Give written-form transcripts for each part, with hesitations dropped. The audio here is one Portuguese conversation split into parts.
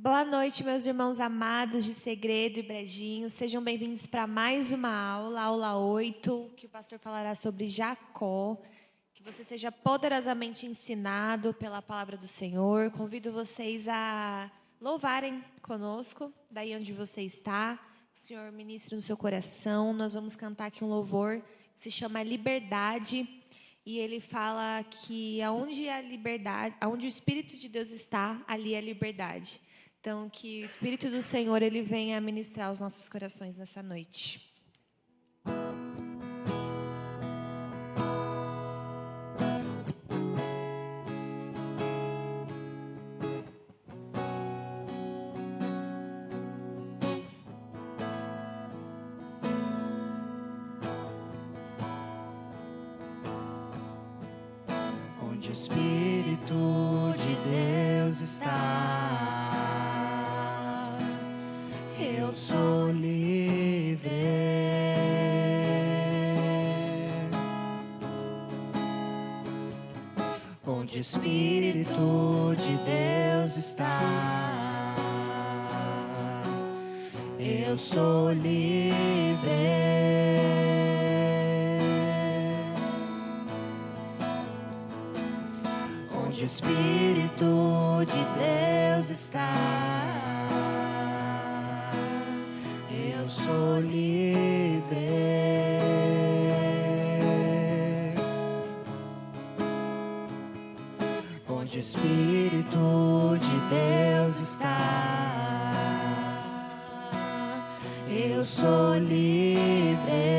Boa noite, meus irmãos amados de Segredo e Brejinho. Sejam bem-vindos para mais uma aula, aula 8, que o pastor falará sobre Jacó. Que você seja poderosamente ensinado pela palavra do Senhor. Convido vocês a louvarem conosco, daí onde você está. O Senhor ministre no seu coração. Nós vamos cantar aqui um louvor que se chama Liberdade. E ele fala que aonde a liberdade, aonde o Espírito de Deus está, ali é liberdade. Então, que o Espírito do Senhor, ele venha ministrar os nossos corações nessa noite. Onde o Espírito de Deus está, eu sou livre. Onde o Espírito de Deus está, eu sou livre. Onde o Espírito de Deus está, eu sou livre. Onde o Espírito de Deus está, eu sou livre.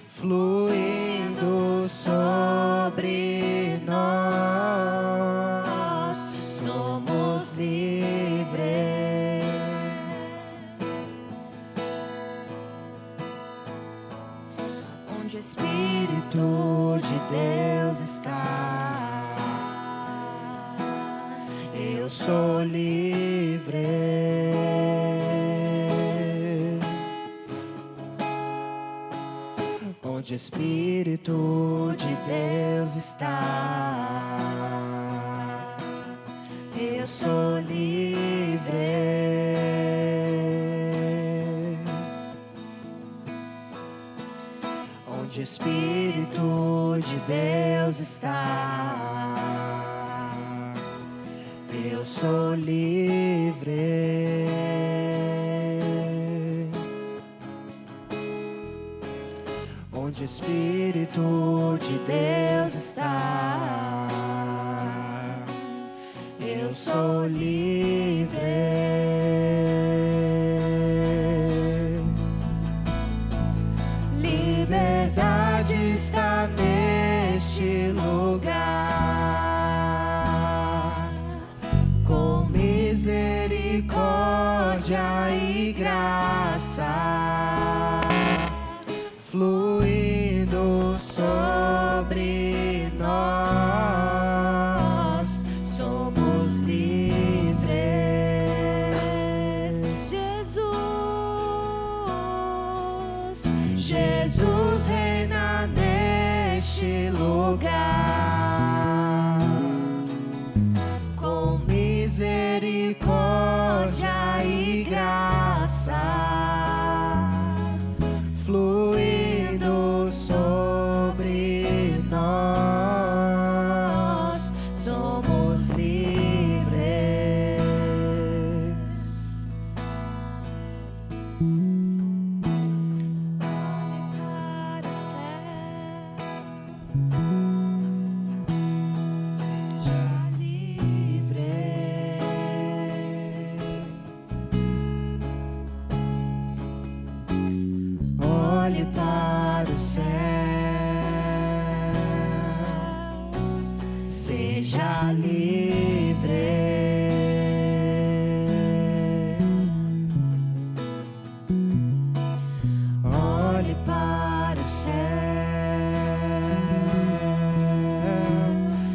Fluindo sobre nós, somos livres. Onde o Espírito de Deus está, eu sou livre. Onde o Espírito de Deus está, eu sou livre. Onde o Espírito de Deus está, eu sou livre. Onde o Espírito de Deus está, eu sou livre. Liberdade está neste lugar, com misericórdia e graça, fluindo sobre nós, somos livres. Jesus reina neste lugar, com misericórdia e graça, fluindo sobre nós. seja livre. Olhe para o céu,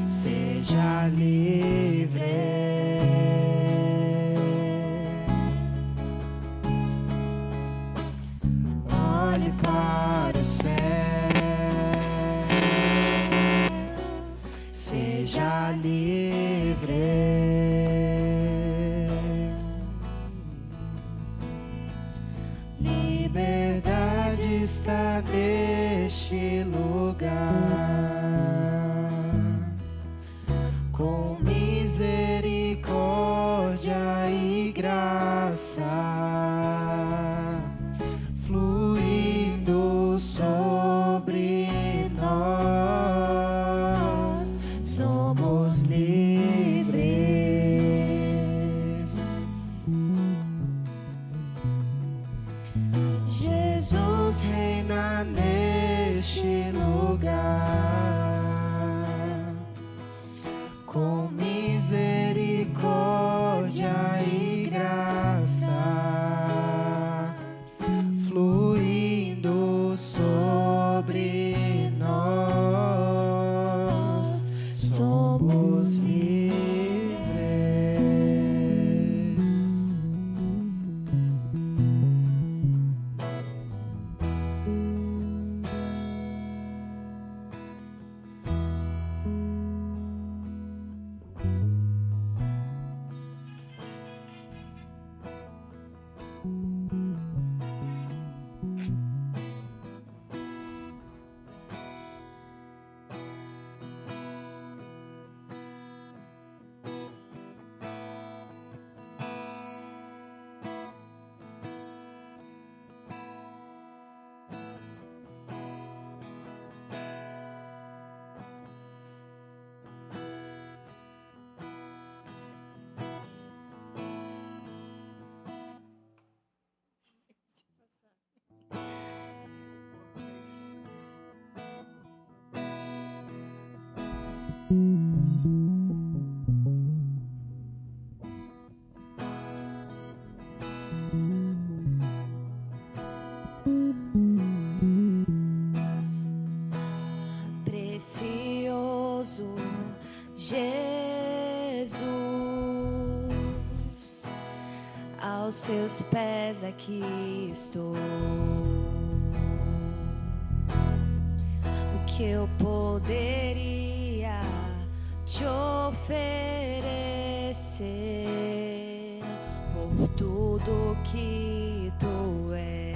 seja livre. Olhe para o céu, seja livre. Liberdade está neste lugar, com misericórdia e graça, fluindo sobre nós, somos livres. Jesus reina neste lugar, com misericórdia e graça, fluindo sobre nós, somos livres. Precioso Jesus, aos seus pés aqui estou. O que eu poderia te oferecer por tudo que tu és?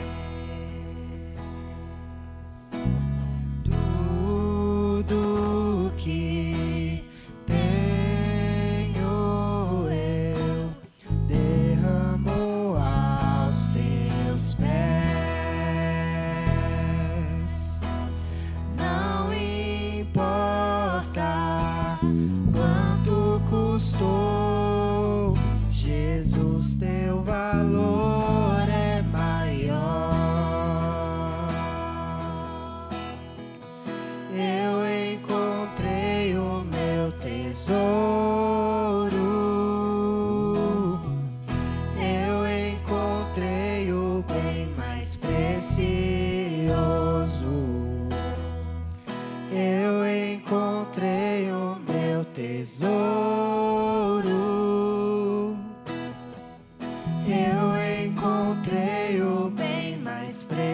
Tudo que tenho eu derramo aos teus pés. Não importa quanto custou, Jesus, teu valor é maior. Eu encontrei o meu tesouro, eu encontrei o bem mais precioso. Eu encontrei o meu tesouro, eu encontrei o bem mais precioso.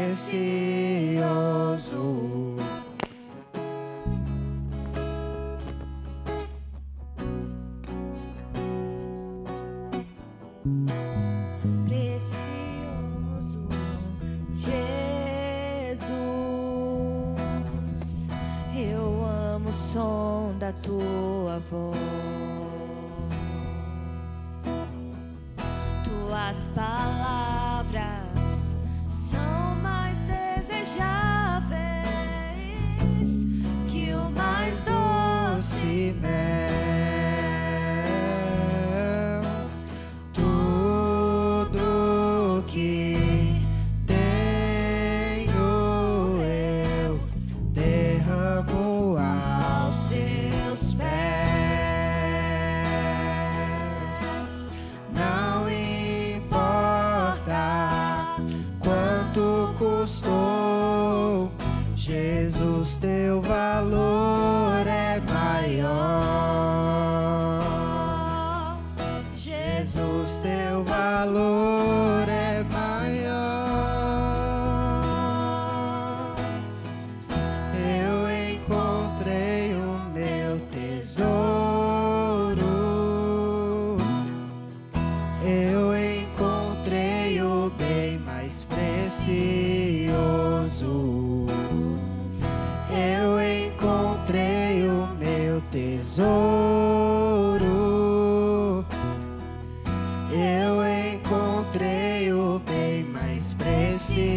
Precioso Jesus, eu amo o som da tua voz, tuas palavras são mais desejáveis que o mais doce mel. Tudo que tenho eu derramo aos seus pés. tesouro. Eu encontrei o bem mais precioso.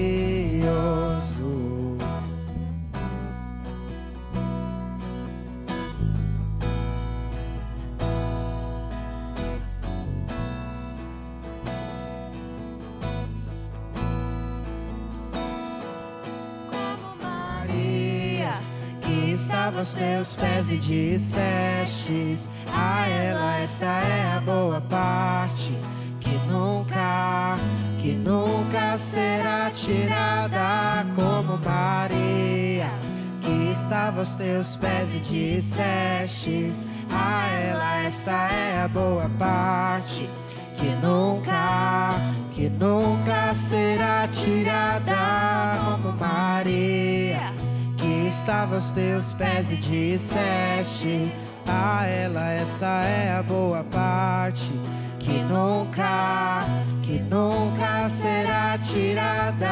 Estava aos teus pés e dissestes a ela, essa é a boa parte, que nunca será tirada. Como Maria, que estava aos teus pés e dissestes a ela, esta é a boa parte, que nunca será tirada. Como Maria, estava aos teus pés e disseste a ela, essa é a boa parte, que nunca será tirada.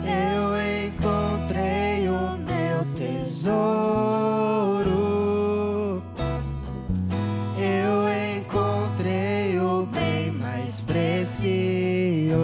Eu encontrei o meu tesouro. Eu encontrei o bem mais precioso.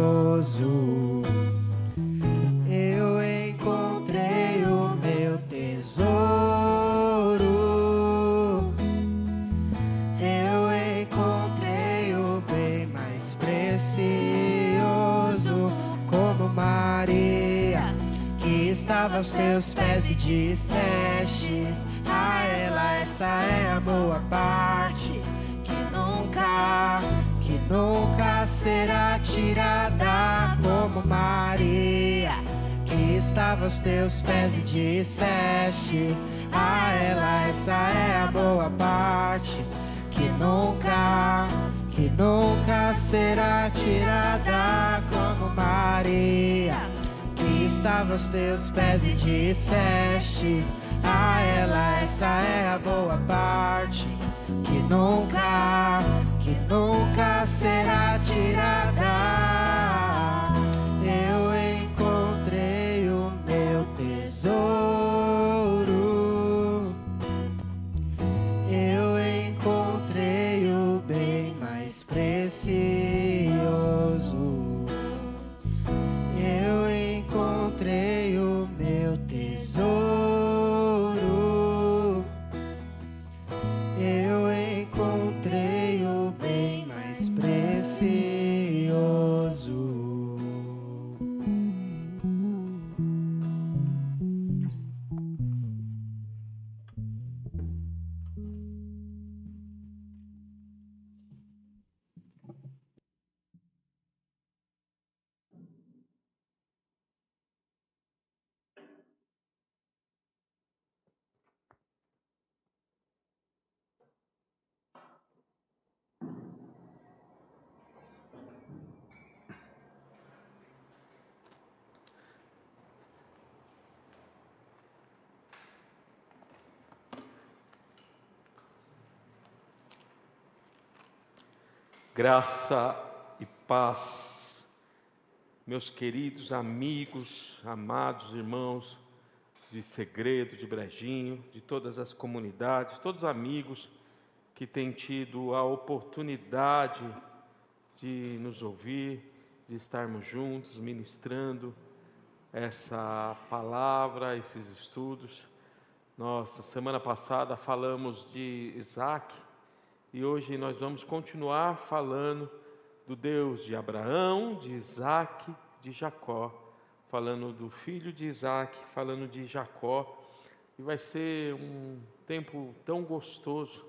Estava aos teus pés e dissestes a ela, essa é a boa parte, que nunca será tirada. Como Maria, que estava aos teus pés e dissestes a ela, essa é a boa parte, que nunca será tirada. Como Maria, estava aos teus pés e dissestes a ela, essa é a boa parte, que nunca será tirada. Eu encontrei o meu tesouro. Eu encontrei o bem mais precioso. Encontrei o meu tesouro. Eu encontrei o bem mais precioso. Graça e paz, meus queridos amigos, amados irmãos de Segredo, de Brejinho, de todas as comunidades, todos os amigos que têm tido a oportunidade de nos ouvir, de estarmos juntos ministrando essa palavra, esses estudos. Nossa, semana passada falamos de Isaac e hoje nós vamos continuar falando do Deus de Abraão, de Isaac, de Jacó, falando do filho de Isaac, falando de Jacó. E vai ser um tempo tão gostoso,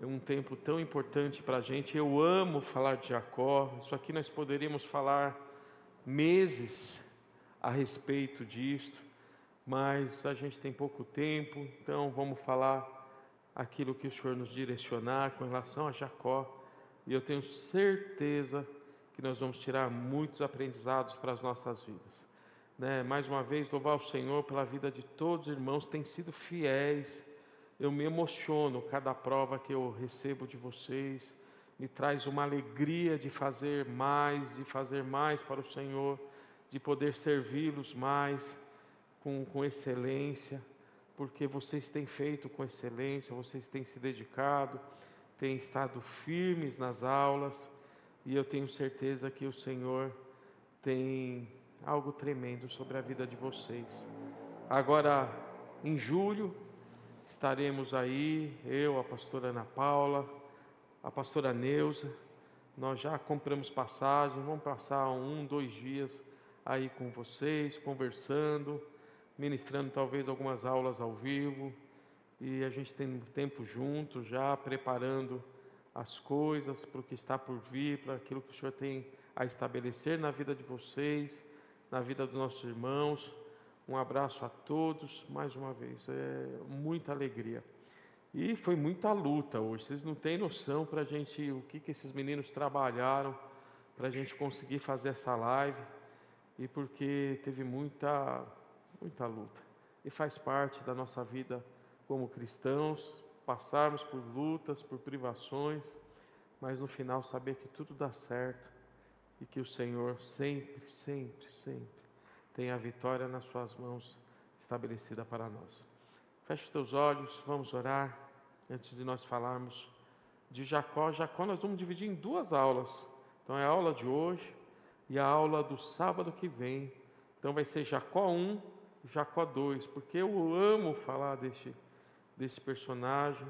um tempo tão importante para a gente. Eu amo falar de Jacó. Isso aqui nós poderíamos falar meses a respeito disto, mas a gente tem pouco tempo, então vamos falar aquilo que o Senhor nos direcionar com relação a Jacó. E eu tenho certeza que nós vamos tirar muitos aprendizados para as nossas vidas, né? Mais uma vez, louvar o Senhor pela vida de todos os irmãos que têm sido fiéis. Eu me emociono cada prova que eu recebo de vocês, me traz uma alegria de fazer mais para o Senhor, de poder servi-los mais com excelência, porque vocês têm feito com excelência, vocês têm se dedicado, têm estado firmes nas aulas, e eu tenho certeza que o Senhor tem algo tremendo sobre a vida de vocês. Agora, em julho, estaremos aí, eu, a pastora Ana Paula, a pastora Neuza. Nós já compramos passagem, vamos passar 2 dias aí com vocês, conversando, ministrando talvez algumas aulas ao vivo, e a gente tem um tempo junto, já preparando as coisas para o que está por vir, para aquilo que o Senhor tem a estabelecer na vida de vocês, na vida dos nossos irmãos. Um abraço a todos, mais uma vez, muita alegria. E foi muita luta hoje, vocês não têm noção para a gente, o que esses meninos trabalharam para a gente conseguir fazer essa live, e porque teve muita luta, e faz parte da nossa vida como cristãos, passarmos por lutas, por privações, mas no final saber que tudo dá certo, e que o Senhor sempre, sempre, sempre tem a vitória nas suas mãos estabelecida para nós. Feche os teus olhos, vamos orar. Antes de nós falarmos de Jacó, nós vamos dividir em 2 aulas. Então é a aula de hoje e a aula do sábado que vem. Então vai ser Jacó 1 e Jacó 2, porque eu amo falar desse personagem,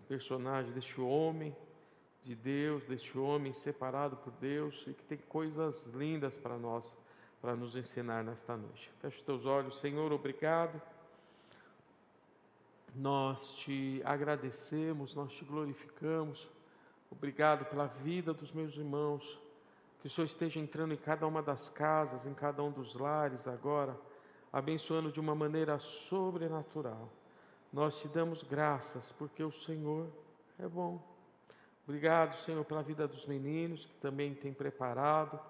deste homem de Deus, deste homem separado por Deus, e que tem coisas lindas para nós, para nos ensinar nesta noite. Feche os teus olhos. Senhor, obrigado. Nós te agradecemos, nós te glorificamos. Obrigado pela vida dos meus irmãos. Que o Senhor esteja entrando em cada uma das casas, em cada um dos lares agora, abençoando de uma maneira sobrenatural. Nós te damos graças, porque o Senhor é bom. Obrigado, Senhor, pela vida dos meninos, que também tem preparado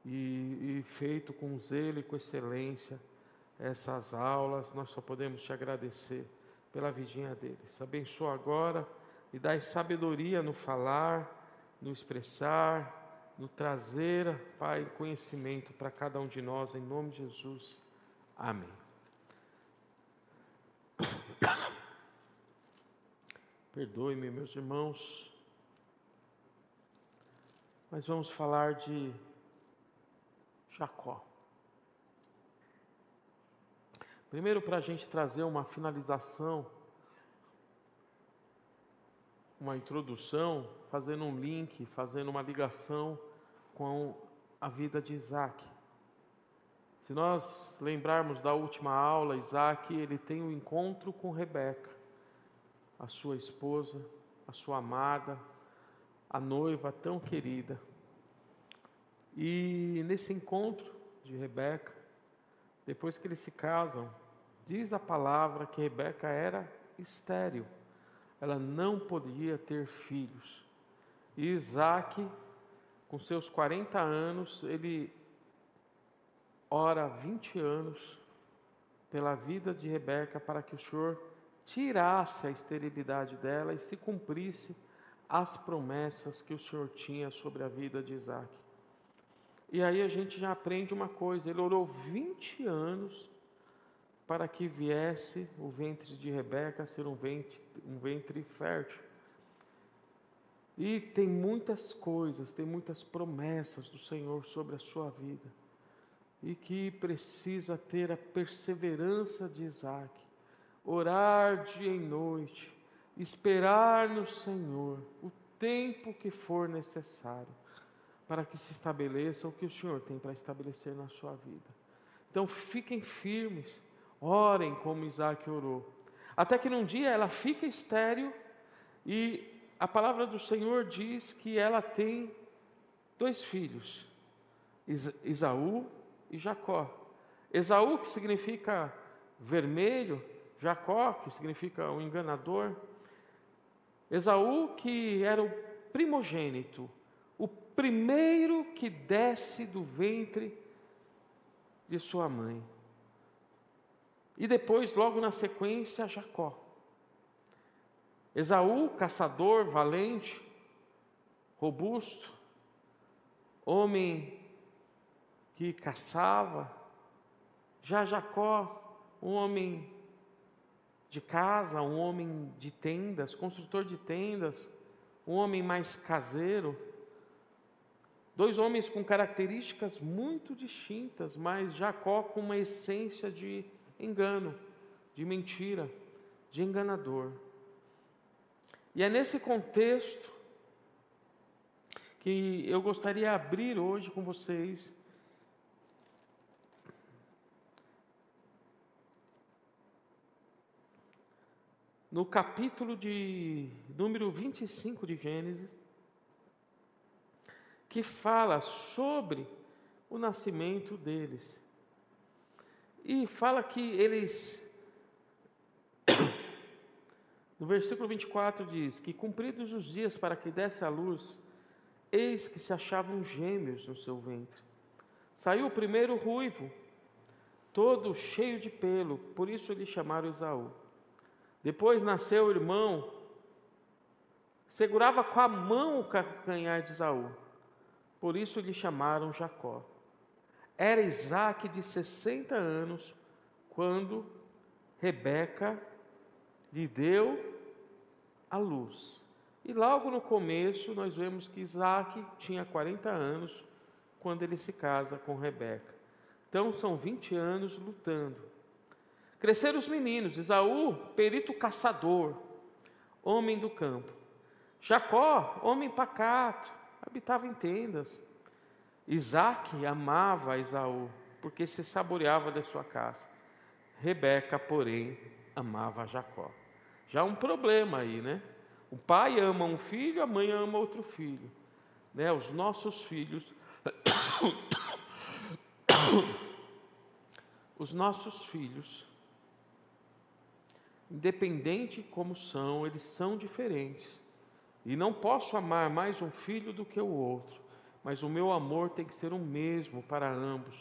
e feito com zelo e com excelência essas aulas. Nós só podemos te agradecer pela vidinha deles. Abençoa agora e dai sabedoria no falar, no expressar, no trazer, Pai, conhecimento para cada um de nós, em nome de Jesus. Amém. Perdoe-me, meus irmãos, mas vamos falar de Jacó. Primeiro, para a gente trazer uma finalização, uma introdução, fazendo um link, fazendo uma ligação com a vida de Isaac. Se nós lembrarmos da última aula, Isaac, ele tem um encontro com Rebeca, a sua esposa, a sua amada, a noiva tão querida. E nesse encontro de Rebeca, depois que eles se casam, diz a palavra que Rebeca era estéril. Ela não podia ter filhos. E Isaac, com seus 40 anos, ele ora 20 anos pela vida de Rebeca, para que o Senhor tirasse a esterilidade dela e se cumprisse as promessas que o Senhor tinha sobre a vida de Isaac. E aí a gente já aprende uma coisa: ele orou 20 anos para que viesse o ventre de Rebeca a ser um ventre fértil. E tem muitas coisas, tem muitas promessas do Senhor sobre a sua vida, e que precisa ter a perseverança de Isaac, orar dia e noite, esperar no Senhor o tempo que for necessário, para que se estabeleça o que o Senhor tem para estabelecer na sua vida. Então fiquem firmes, orem como Isaac orou, até que num dia ela fica estéril, e a palavra do Senhor diz que ela tem 2 filhos, Esaú e Jacó. Esaú, que significa vermelho, Jacó, que significa o enganador. Esaú, que era o primogênito, o primeiro que desce do ventre de sua mãe. E depois, logo na sequência, Jacó. Esaú, caçador, valente, robusto, homem que caçava. Já Jacó, um homem de casa, um homem de tendas, construtor de tendas, um homem mais caseiro. Dois homens com características muito distintas, mas Jacó com uma essência de engano, de mentira, de enganador. E é nesse contexto que eu gostaria de abrir hoje com vocês no capítulo de número 25 de Gênesis, que fala sobre o nascimento deles. E fala que eles, no versículo 24 diz que cumpridos os dias para que desse à luz, eis que se achavam gêmeos no seu ventre. Saiu o primeiro ruivo, todo cheio de pelo, por isso lhe chamaram Esaú. Depois nasceu o irmão, segurava com a mão o calcanhar de Esaú, por isso lhe chamaram Jacó. Era Isaque de 60 anos, quando Rebeca lhe deu a luz. E logo no começo nós vemos que Isaque tinha 40 anos, quando ele se casa com Rebeca. Então são 20 anos lutando. Cresceram os meninos, Esaú, perito caçador, homem do campo. Jacó, homem pacato, habitava em tendas. Isaque amava Esaú, porque se saboreava da sua caça. Rebeca, porém, amava Jacó. Já um problema aí, né? O pai ama um filho, a mãe ama outro filho. Né? Os nossos filhos... Os nossos filhos, independente como são, eles são diferentes. E não posso amar mais um filho do que o outro, mas o meu amor tem que ser o mesmo para ambos,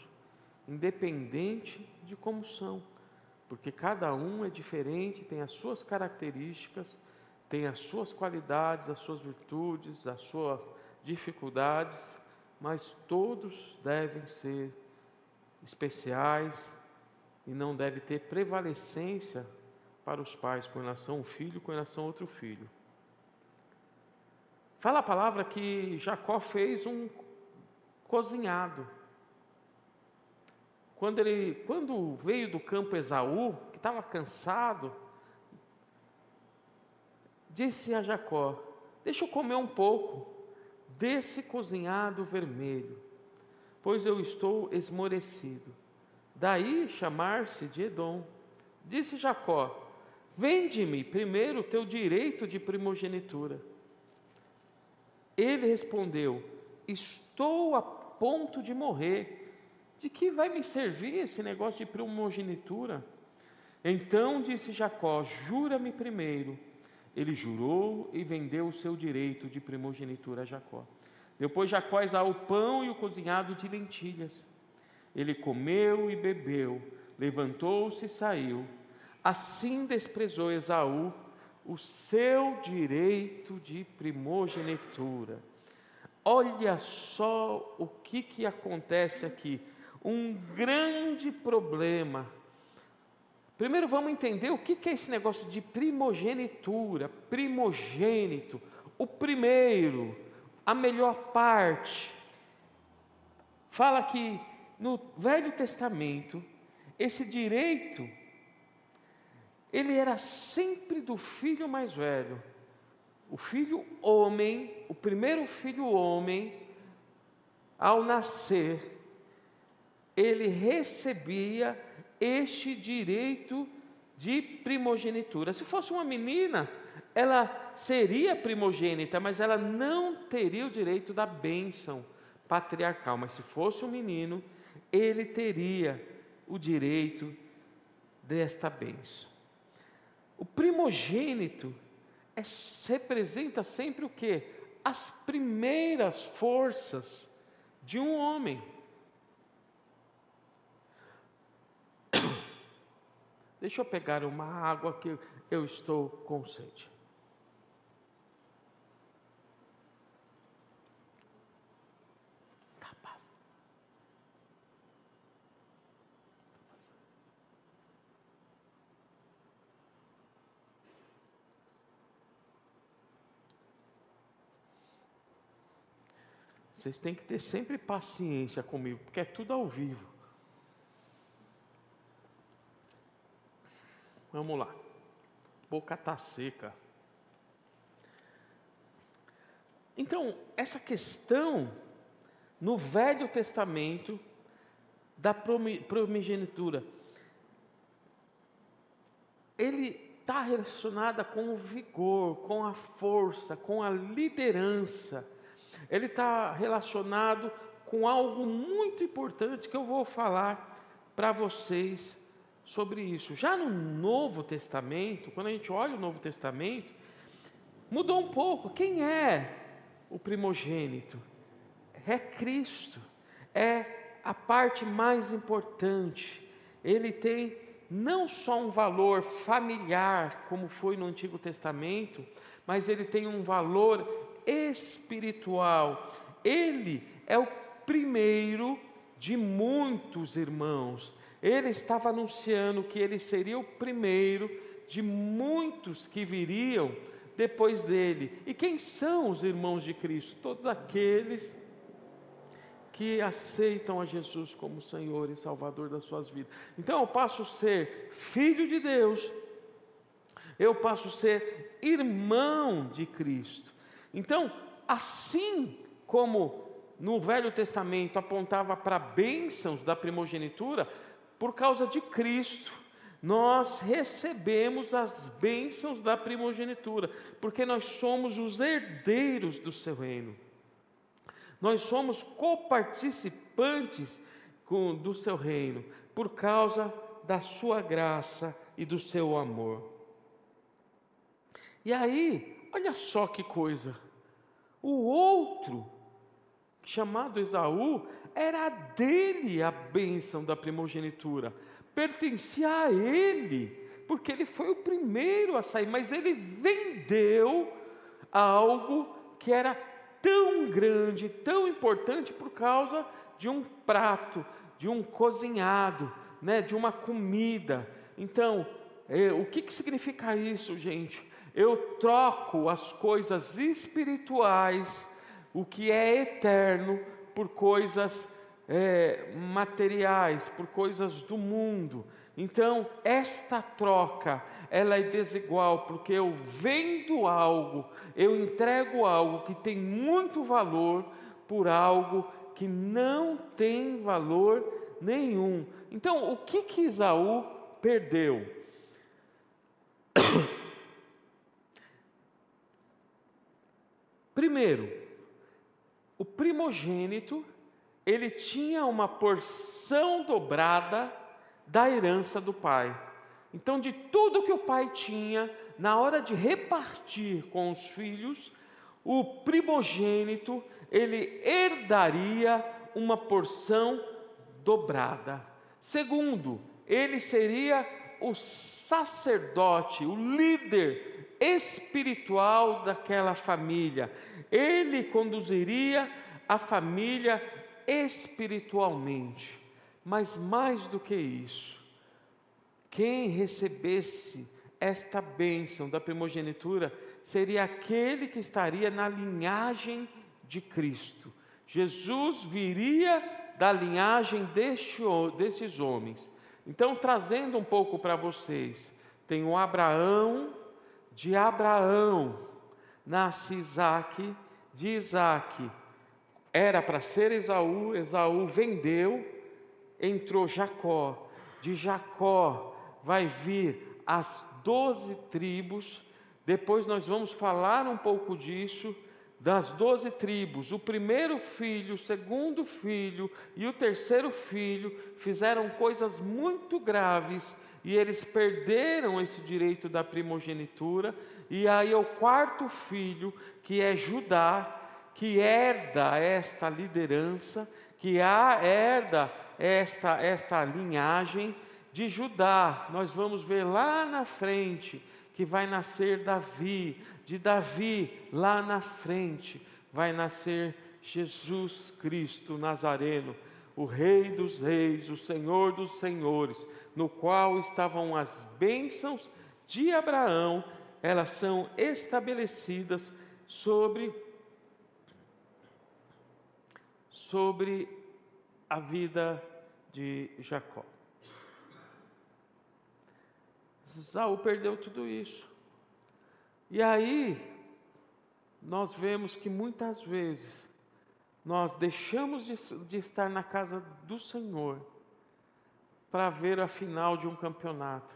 independente de como são, porque cada um é diferente, tem as suas características, tem as suas qualidades, as suas virtudes, as suas dificuldades, mas todos devem ser especiais e não deve ter prevalecência para os pais com relação a um filho, com relação a outro filho. Fala a palavra que Jacó fez um cozinhado. Quando veio do campo Esaú, que estava cansado, disse a Jacó: deixa eu comer um pouco desse cozinhado vermelho, pois eu estou esmorecido. Daí chamar-se de Edom. Disse Jacó: vende-me primeiro o teu direito de primogenitura. Ele respondeu: estou a ponto de morrer. De que vai me servir esse negócio de primogenitura? Então disse Jacó: jura-me primeiro. Ele jurou e vendeu o seu direito de primogenitura a Jacó. Depois Jacó exaou o pão e o cozinhado de lentilhas. Ele comeu e bebeu, levantou-se e saiu. Assim desprezou Esaú o seu direito de primogenitura. Olha só o que acontece aqui. Um grande problema. Primeiro vamos entender o que é esse negócio de primogenitura, primogênito, o primeiro, a melhor parte. Fala que no Velho Testamento, esse direito, ele era sempre do filho mais velho. O filho homem, o primeiro filho homem, ao nascer, ele recebia este direito de primogenitura. Se fosse uma menina, ela seria primogênita, mas ela não teria o direito da bênção patriarcal. Mas se fosse um menino, ele teria o direito desta bênção. O primogênito representa sempre o quê? As primeiras forças de um homem. Deixa eu pegar uma água que eu estou com sede. Vocês têm que ter sempre paciência comigo, porque é tudo ao vivo. Vamos lá. Boca está seca. Então, essa questão no Velho Testamento da primogenitura, ele está relacionada com o vigor, com a força, com a liderança. Ele está relacionado com algo muito importante que eu vou falar para vocês sobre isso. Já no Novo Testamento, quando a gente olha o Novo Testamento, mudou um pouco. Quem é o primogênito? É Cristo. É a parte mais importante. Ele tem não só um valor familiar, como foi no Antigo Testamento, mas ele tem um valor espiritual. Ele é o primeiro de muitos irmãos. Ele estava anunciando que ele seria o primeiro de muitos que viriam depois dele. E quem são os irmãos de Cristo? Todos aqueles que aceitam a Jesus como Senhor e Salvador das suas vidas. Então eu passo a ser filho de Deus, eu passo a ser irmão de Cristo. Então, assim como no Velho Testamento apontava para bênçãos da primogenitura, por causa de Cristo, nós recebemos as bênçãos da primogenitura, porque nós somos os herdeiros do seu reino. Nós somos coparticipantes do seu reino, por causa da sua graça e do seu amor. E aí, olha só que coisa, o outro, chamado Esaú, era dele a bênção da primogenitura, pertencia a ele, porque ele foi o primeiro a sair, mas ele vendeu algo que era tão grande, tão importante, por causa de um prato, de um cozinhado, de uma comida. Então, o que significa isso, gente? Eu troco as coisas espirituais, o que é eterno, por coisas materiais, por coisas do mundo. Então, esta troca, ela é desigual, porque eu vendo algo, eu entrego algo que tem muito valor, por algo que não tem valor nenhum. Então, o que Esaú perdeu? Primeiro, o primogênito, ele tinha uma porção dobrada da herança do pai. Então, de tudo que o pai tinha, na hora de repartir com os filhos, o primogênito, ele herdaria uma porção dobrada. Segundo, ele seria o sacerdote, o líder espiritual daquela família. Ele conduziria a família espiritualmente. Mas mais do que isso, quem recebesse esta bênção da primogenitura seria aquele que estaria na linhagem de Cristo. Jesus viria da linhagem desses homens. Então, trazendo um pouco para vocês, tem o Abraão, de Abraão nasce Isaque, de Isaque era para ser Esaú, Esaú vendeu, entrou Jacó, de Jacó vai vir as 12 tribos, depois nós vamos falar um pouco disso, das 12 tribos. O primeiro filho, o segundo filho e o terceiro filho fizeram coisas muito graves, e eles perderam esse direito da primogenitura, e aí o quarto filho, que é Judá, que herda esta liderança, que herda esta linhagem de Judá. Nós vamos ver lá na frente que vai nascer Davi, de Davi lá na frente vai nascer Jesus Cristo Nazareno, o Rei dos Reis, o Senhor dos Senhores, no qual estavam as bênçãos de Abraão. Elas são estabelecidas sobre sobre a vida de Jacó. Esaú perdeu tudo isso. E aí, nós vemos que muitas vezes, nós deixamos de estar na casa do Senhor para ver a final de um campeonato.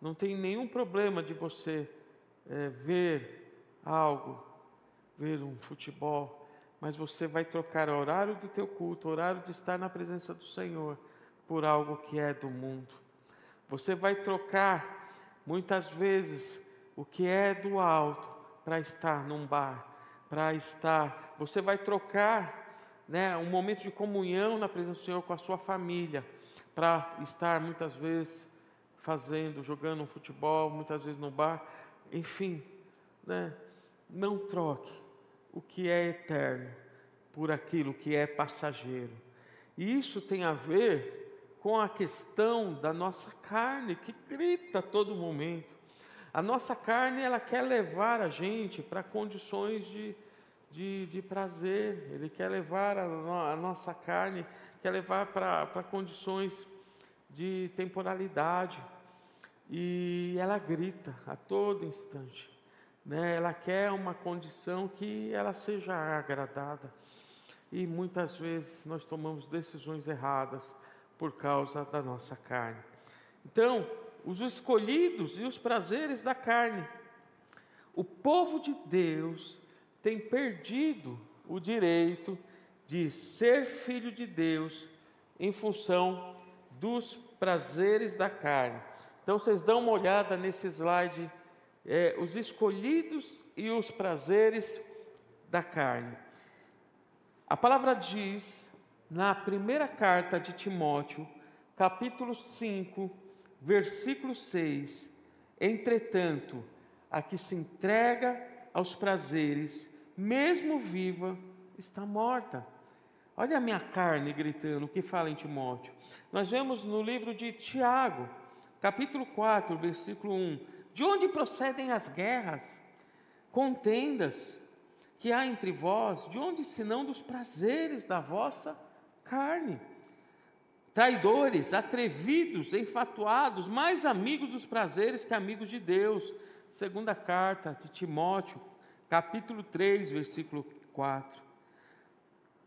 Não tem nenhum problema de você ver algo, ver um futebol, mas você vai trocar o horário do teu culto, o horário de estar na presença do Senhor, por algo que é do mundo. Você vai trocar, muitas vezes, o que é do alto para estar num bar, você vai trocar, um momento de comunhão na presença do Senhor com a sua família, para estar muitas vezes jogando um futebol, muitas vezes no bar, enfim, não troque o que é eterno por aquilo que é passageiro. E isso tem a ver com a questão da nossa carne, que grita a todo momento. A nossa carne, ela quer levar a gente para condições de prazer. Ele quer levar a nossa carne, quer levar para condições de temporalidade. E ela grita a todo instante. Ela quer uma condição que ela seja agradada. E muitas vezes nós tomamos decisões erradas por causa da nossa carne. Então, os escolhidos e os prazeres da carne. O povo de Deus tem perdido o direito de ser filho de Deus em função dos prazeres da carne. Então, vocês dão uma olhada nesse slide, os escolhidos e os prazeres da carne. A palavra diz, na primeira carta de Timóteo, capítulo 5, versículo 6, entretanto, a que se entrega aos prazeres, mesmo viva, está morta. Olha a minha carne gritando, o que fala em Timóteo. Nós vemos no livro de Tiago, capítulo 4, versículo 1, de onde procedem as guerras, contendas que há entre vós, de onde senão dos prazeres da vossa carne? Traidores, atrevidos, enfatuados, mais amigos dos prazeres que amigos de Deus. Segunda carta de Timóteo, capítulo 3, versículo 4.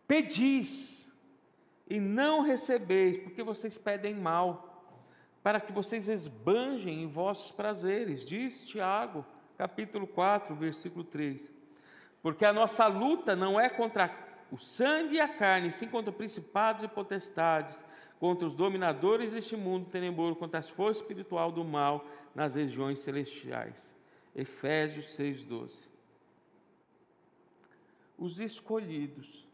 Pedis e não recebeis, porque vocês pedem mal, para que vocês esbanjem em vossos prazeres, diz Tiago, capítulo 4, versículo 3. Porque a nossa luta não é contra o sangue e a carne, sim contra principados e potestades, contra os dominadores deste mundo tenebroso, contra as forças espirituais do mal nas regiões celestiais. Efésios 6:12. Os escolhidos,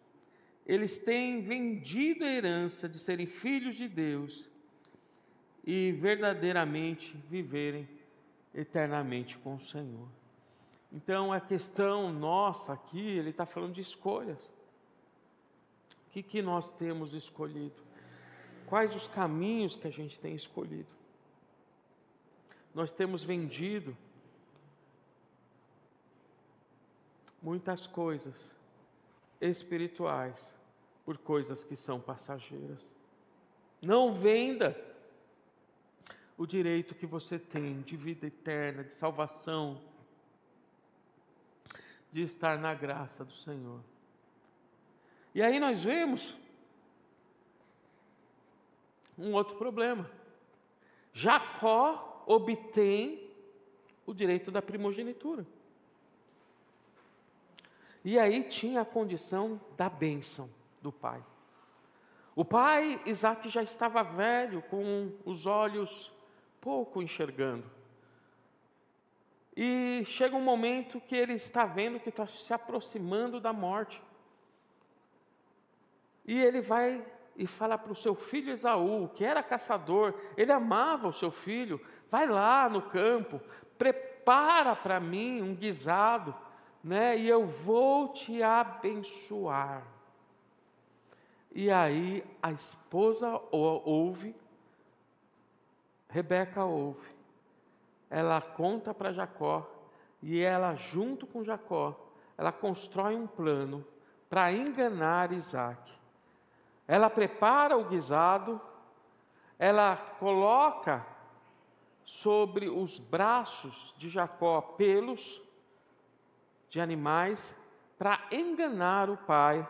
eles têm vendido a herança de serem filhos de Deus e verdadeiramente viverem eternamente com o Senhor. Então, a questão nossa aqui, ele está falando de escolhas. O que nós temos escolhido? Quais os caminhos que a gente tem escolhido? Nós temos vendido muitas coisas espirituais por coisas que são passageiras. Não venda o direito que você tem de vida eterna, de salvação, de estar na graça do Senhor. E aí nós vemos um outro problema. Jacó obtém o direito da primogenitura. E aí tinha a condição da bênção do pai. O pai, Isaac, já estava velho, com os olhos pouco enxergando. E chega um momento que ele está vendo que está se aproximando da morte. E ele vai e fala para o seu filho Esaú, que era caçador, ele amava o seu filho, vai lá no campo, prepara para mim um guisado, e eu vou te abençoar. E aí a esposa ouve, Rebeca ouve, ela conta para Jacó, e ela junto com Jacó, ela constrói um plano para enganar Isaac. Ela prepara o guisado, ela coloca sobre os braços de Jacó pelos de animais para enganar o pai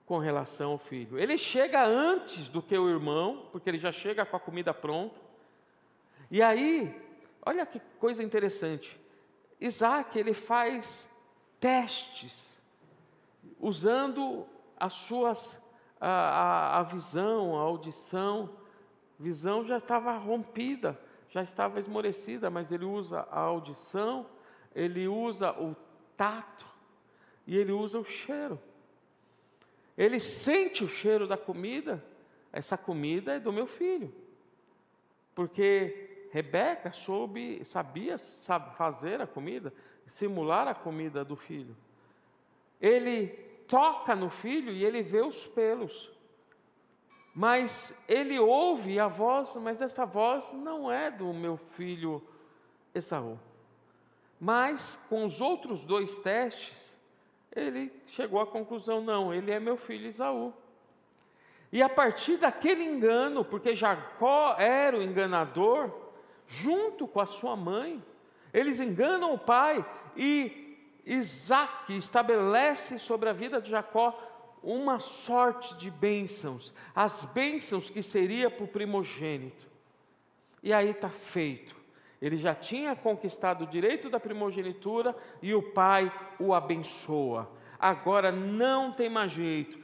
com relação ao filho. Ele chega antes do que o irmão, porque ele já chega com a comida pronta. E aí, olha que coisa interessante. Isaac, ele faz testes, usando as suas, a visão, a audição. A visão já estava rompida, já estava esmorecida, mas ele usa a audição, ele usa o tato e ele usa o cheiro. Ele sente o cheiro da comida. Essa comida é do meu filho, porque Rebeca sabia fazer a comida, simular a comida do filho. Ele toca no filho e ele vê os pelos, mas ele ouve a voz, mas essa voz não é do meu filho Esaú. Mas com os outros 2 testes, ele chegou à conclusão: não, ele é meu filho Esaú. E a partir daquele engano, porque Jacó era o enganador, junto com a sua mãe, eles enganam o pai, e Isaac estabelece sobre a vida de Jacó uma sorte de bênçãos, as bênçãos que seria para o primogênito. E aí está feito. Ele já tinha conquistado o direito da primogenitura e o pai o abençoa. Agora não tem mais jeito.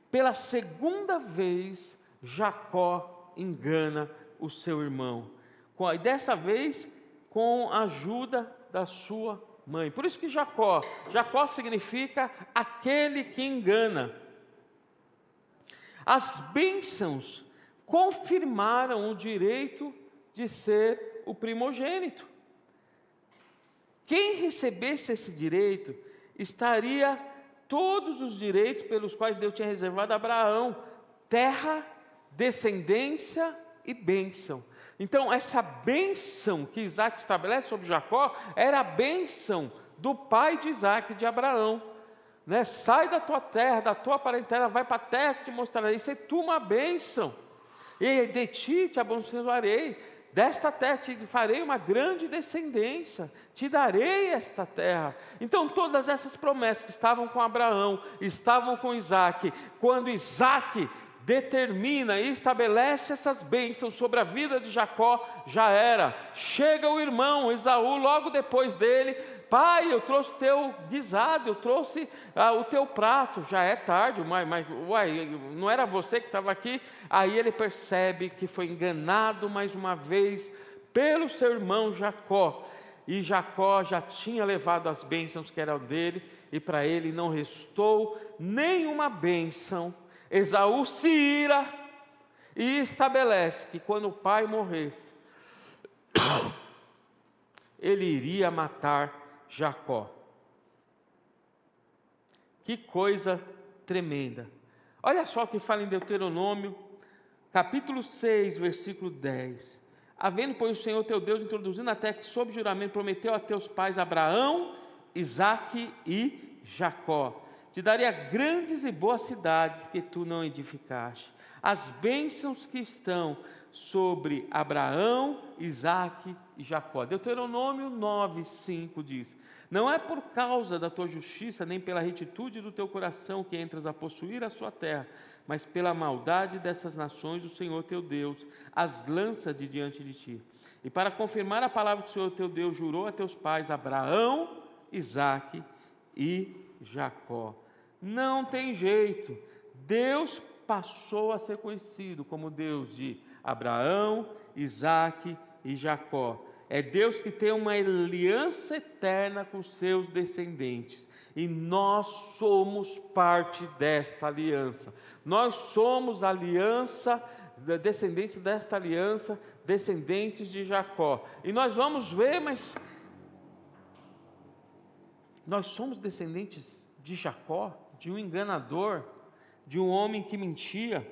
Pela segunda vez, Jacó engana o seu irmão. E dessa vez, com a ajuda da sua mãe. Por isso que Jacó significa aquele que engana. As bênçãos confirmaram o direito de ser o primogênito. Quem recebesse esse direito, estaria todos os direitos pelos quais Deus tinha reservado a Abraão: terra, descendência e bênção. Então, essa bênção que Isaac estabelece sobre Jacó, era a bênção do pai de Isaac, de Abraão. Sai da tua terra, da tua parentela, vai para a terra que te mostrarei, ser tu uma bênção. E de ti te abençoarei, desta terra te farei uma grande descendência, te darei esta terra. Então todas essas promessas que estavam com Abraão, estavam com Isaac, quando Isaac determina e estabelece essas bênçãos sobre a vida de Jacó, já era. Chega o irmão Esaú logo depois dele: pai, eu trouxe teu guisado, eu trouxe o teu prato. Já é tarde, mas não era você que estava aqui? Aí ele percebe que foi enganado mais uma vez pelo seu irmão Jacó. E Jacó já tinha levado as bênçãos que eram dele, e para ele não restou nenhuma bênção. Esaú se ira e estabelece que quando o pai morresse, ele iria matar Jacó. Que coisa tremenda. Olha só o que fala em Deuteronômio, capítulo 6, versículo 10. Havendo, pois, o Senhor teu Deus introduzido na terra que sob juramento prometeu a teus pais Abraão, Isaque e Jacó, te daria grandes e boas cidades que tu não edificaste. As bênçãos que estão sobre Abraão, Isaque e Jacó. Deuteronômio 9, 5 diz: não é por causa da tua justiça, nem pela retitude do teu coração que entras a possuir a sua terra, mas pela maldade dessas nações o Senhor teu Deus as lança de diante de ti. E para confirmar a palavra que o Senhor teu Deus jurou a teus pais, Abraão, Isaque e Jacó. Não tem jeito. Deus passou a ser conhecido como Deus de Abraão, Isaque e Jacó. É Deus que tem uma aliança eterna com seus descendentes. E nós somos parte desta aliança. Nós somos aliança, descendentes desta aliança, descendentes de Jacó. E nós vamos ver, mas nós somos descendentes de Jacó, de um enganador, de um homem que mentia.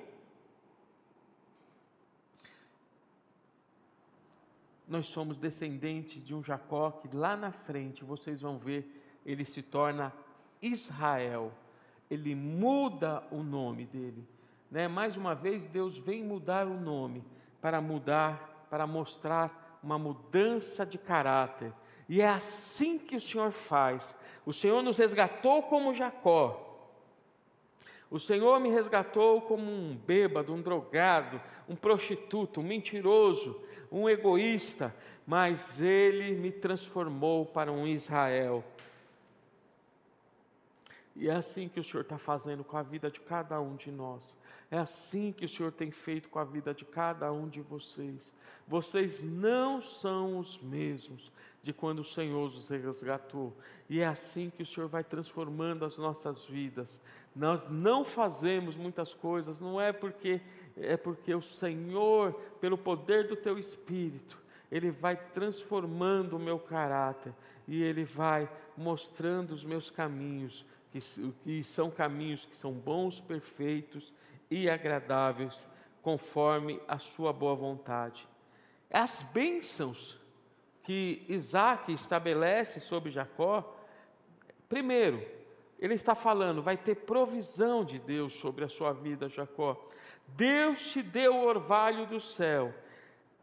Nós somos descendentes de um Jacó que lá na frente, vocês vão ver, ele se torna Israel. Ele muda o nome dele, né? Mais uma vez, Deus vem mudar o nome para mostrar uma mudança de caráter. E é assim que o Senhor faz. O Senhor nos resgatou como Jacó. O Senhor me resgatou como um bêbado, um drogado, um prostituto, um mentiroso, um egoísta, mas Ele me transformou para um Israel. E é assim que o Senhor está fazendo com a vida de cada um de nós. É assim que o Senhor tem feito com a vida de cada um de vocês. Vocês não são os mesmos de quando o Senhor os resgatou. E é assim que o Senhor vai transformando as nossas vidas. Nós não fazemos muitas coisas, não é porque o Senhor, pelo poder do Teu Espírito, Ele vai transformando o meu caráter e Ele vai mostrando os meus caminhos, que são caminhos que são bons, perfeitos e agradáveis, conforme a sua boa vontade. As bênçãos que Isaac estabelece sobre Jacó, primeiro, ele está falando, vai ter provisão de Deus sobre a sua vida, Jacó. Deus te deu o orvalho do céu,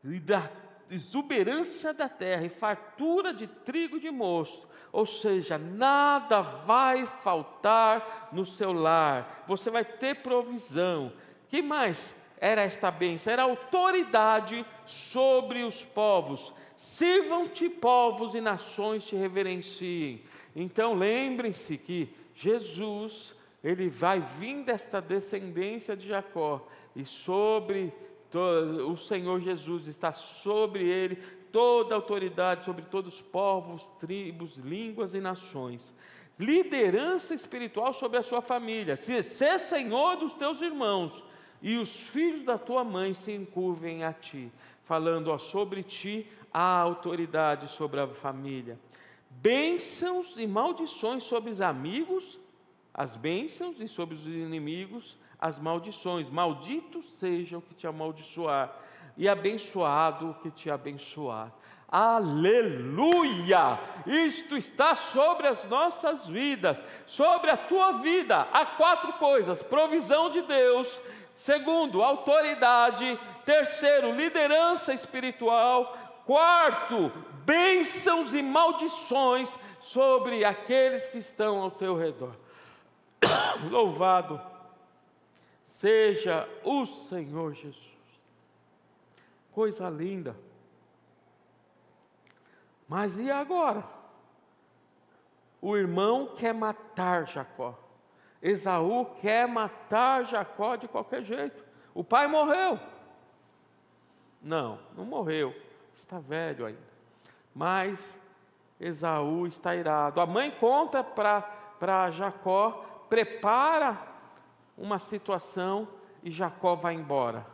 e da exuberância da terra, e fartura de trigo e de mosto. Ou seja, nada vai faltar no seu lar. Você vai ter provisão. Que mais era esta bênção? Era autoridade sobre os povos. Sirvam-te povos e nações te reverenciem. Então lembrem-se que Jesus, ele vai vir desta descendência de Jacó, e sobre o Senhor Jesus está sobre ele toda a autoridade, sobre todos os povos, tribos, línguas e nações. Liderança espiritual sobre a sua família. Ser senhor dos teus irmãos, e os filhos da tua mãe se encurvem a ti, falando sobre ti a autoridade sobre a família. Bênçãos e maldições sobre os amigos, as bênçãos, e sobre os inimigos, as maldições. Maldito seja o que te amaldiçoar, e abençoado o que te abençoar. Aleluia! Isto está sobre as nossas vidas, sobre a tua vida. Há 4 coisas: provisão de Deus. Segundo, autoridade. Terceiro, liderança espiritual. Quarto, bênçãos e maldições sobre aqueles que estão ao teu redor. Louvado seja o Senhor Jesus. Coisa linda. Mas e agora? O irmão quer matar Jacó. Esaú quer matar Jacó de qualquer jeito. O pai morreu. Não morreu. Está velho ainda. Mas Esaú está irado. A mãe conta para Jacó, prepara uma situação e Jacó vai embora.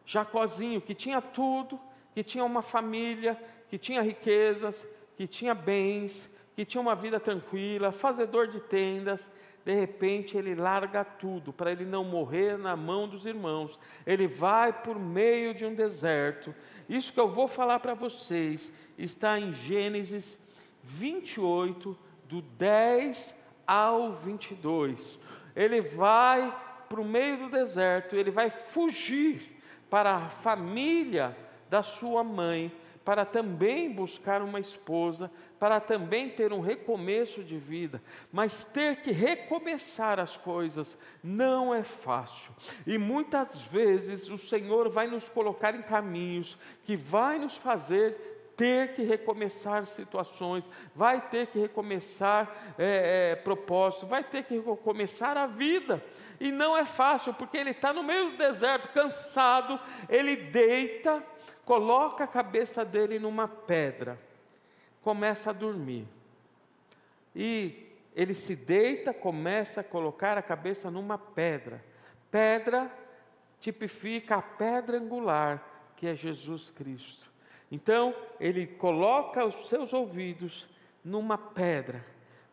Jacózinho, que tinha tudo, que tinha uma família, que tinha riquezas, que tinha bens, que tinha uma vida tranquila, fazedor de tendas, de repente ele larga tudo, para ele não morrer na mão dos irmãos. Ele vai por meio de um deserto. Isso que eu vou falar para vocês está em Gênesis 28, do 10 ao 22. Ele vai para o meio do deserto, ele vai fugir para a família da sua mãe, para também buscar uma esposa, para também ter um recomeço de vida. Mas ter que recomeçar as coisas não é fácil. E muitas vezes o Senhor vai nos colocar em caminhos que vai nos fazer ter que recomeçar situações, vai ter que recomeçar propósitos, vai ter que recomeçar a vida. E não é fácil, porque ele está no meio do deserto, cansado, ele deita, coloca a cabeça dele numa pedra, começa a dormir. E ele se deita, começa a colocar a cabeça numa pedra. Pedra tipifica a pedra angular, que é Jesus Cristo. Então, ele coloca os seus ouvidos numa pedra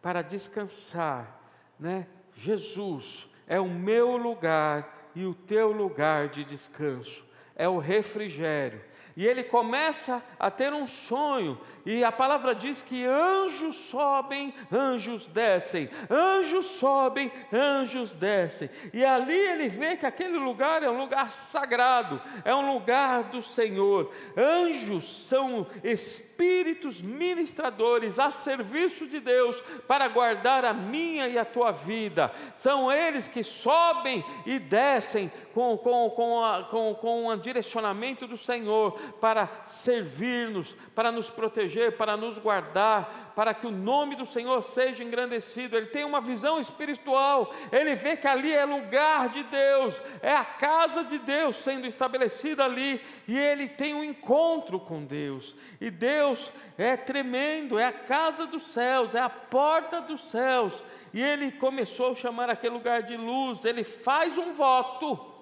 para descansar, né? Jesus é o meu lugar e o teu lugar de descanso, é o refrigério. E ele começa a ter um sonho, e a palavra diz que anjos sobem, anjos descem, anjos sobem, anjos descem, e ali ele vê que aquele lugar é um lugar sagrado, é um lugar do Senhor. Anjos são espíritos ministradores a serviço de Deus para guardar a minha e a tua vida. São eles que sobem e descem com o direcionamento do Senhor para servir-nos, para nos proteger, para nos guardar, para que o nome do Senhor seja engrandecido. Ele tem uma visão espiritual, ele vê que ali é lugar de Deus, é a casa de Deus sendo estabelecida ali, e ele tem um encontro com Deus, e Deus é tremendo, é a casa dos céus, é a porta dos céus, e ele começou a chamar aquele lugar de luz. Ele faz um voto,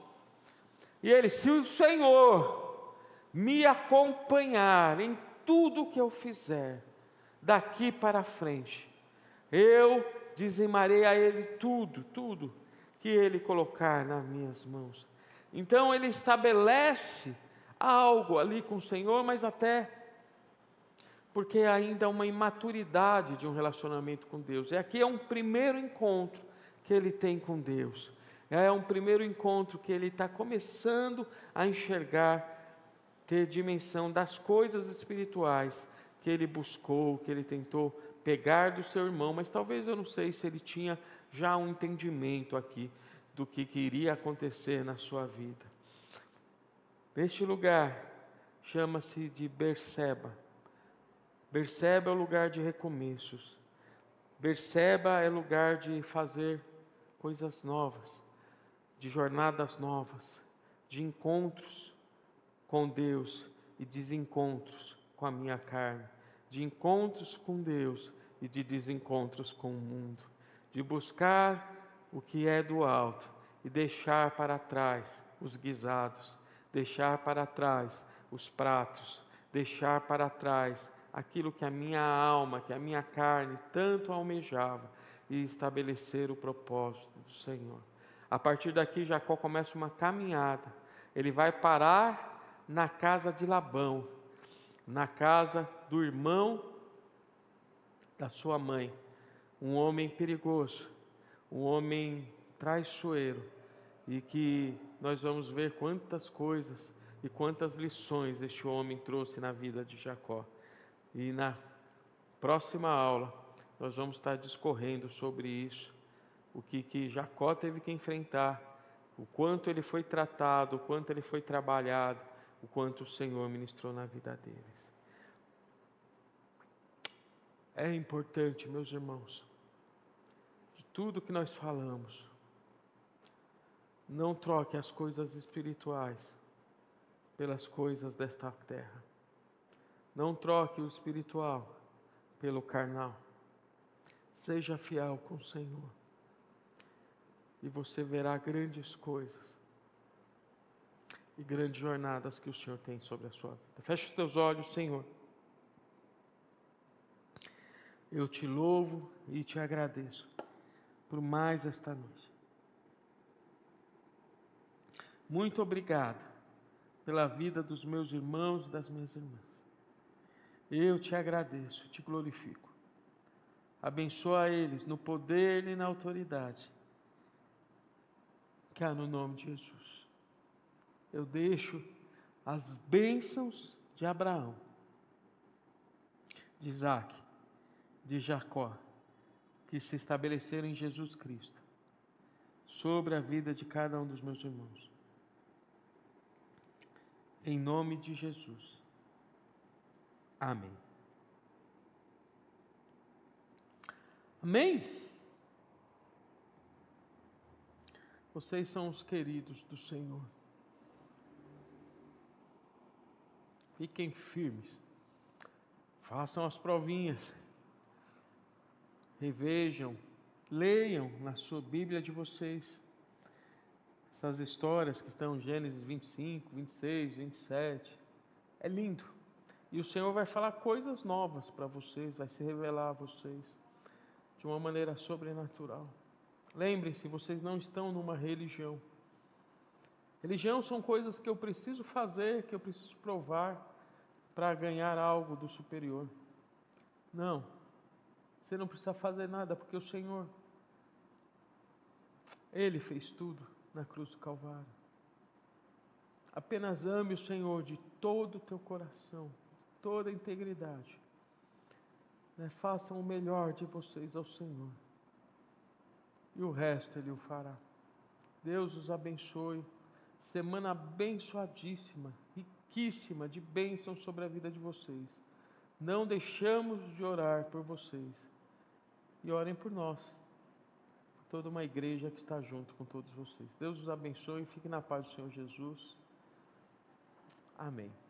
e ele: se o Senhor me acompanhar em tudo que eu fizer, daqui para frente, eu dizimarei a ele tudo que ele colocar nas minhas mãos. Então ele estabelece algo ali com o Senhor, mas até porque ainda há uma imaturidade de um relacionamento com Deus. E aqui é um primeiro encontro que ele tem com Deus. É um primeiro encontro que ele está começando a enxergar, ter dimensão das coisas espirituais que ele buscou, que ele tentou pegar do seu irmão, mas talvez, eu não sei se ele tinha já um entendimento aqui do que iria acontecer na sua vida. Este lugar chama-se de Berseba. Berseba é o lugar de recomeços. Berseba é lugar de fazer coisas novas, de jornadas novas, de encontros com Deus e desencontros com a minha carne, de encontros com Deus e de desencontros com o mundo, de buscar o que é do alto e deixar para trás os guisados, deixar para trás os pratos, deixar para trás aquilo que a minha alma, que a minha carne tanto almejava, e estabelecer o propósito do Senhor. A partir daqui, Jacó começa uma caminhada. Ele vai parar na casa de Labão, na casa do irmão da sua mãe, um homem perigoso, um homem traiçoeiro, e que nós vamos ver quantas coisas e quantas lições este homem trouxe na vida de Jacó. E na próxima aula nós vamos estar discorrendo sobre isso, o que Jacó teve que enfrentar, o quanto ele foi tratado, o quanto ele foi trabalhado, o quanto o Senhor ministrou na vida deles. É importante, meus irmãos, de tudo que nós falamos, não troque as coisas espirituais pelas coisas desta terra. Não troque o espiritual pelo carnal. Seja fiel com o Senhor, e você verá grandes coisas e grandes jornadas que o Senhor tem sobre a sua vida. Feche os teus olhos, Senhor. Eu te louvo e te agradeço por mais esta noite. Muito obrigado pela vida dos meus irmãos e das minhas irmãs. Eu te agradeço, te glorifico. Abençoa eles no poder e na autoridade que há no nome de Jesus. Eu deixo as bênçãos de Abraão, de Isaac, de Jacó, que se estabeleceram em Jesus Cristo, sobre a vida de cada um dos meus irmãos. Em nome de Jesus. Amém. Amém? Vocês são os queridos do Senhor. Fiquem firmes. Façam as provinhas. Revejam. Leiam na sua Bíblia de vocês essas histórias que estão em Gênesis 25, 26, 27. É lindo. E o Senhor vai falar coisas novas para vocês, vai se revelar a vocês de uma maneira sobrenatural. Lembrem-se, vocês não estão numa religião. Religião são coisas que eu preciso fazer, que eu preciso provar para ganhar algo do superior. Não, você não precisa fazer nada, porque o Senhor, Ele fez tudo na cruz do Calvário. Apenas ame o Senhor de todo o teu coração, toda a integridade. Façam o melhor de vocês ao Senhor, e o resto Ele o fará. Deus os abençoe. Semana abençoadíssima, riquíssima de bênçãos sobre a vida de vocês. Não deixamos de orar por vocês. E orem por nós, por toda uma igreja que está junto com todos vocês. Deus os abençoe e fique na paz do Senhor Jesus. Amém.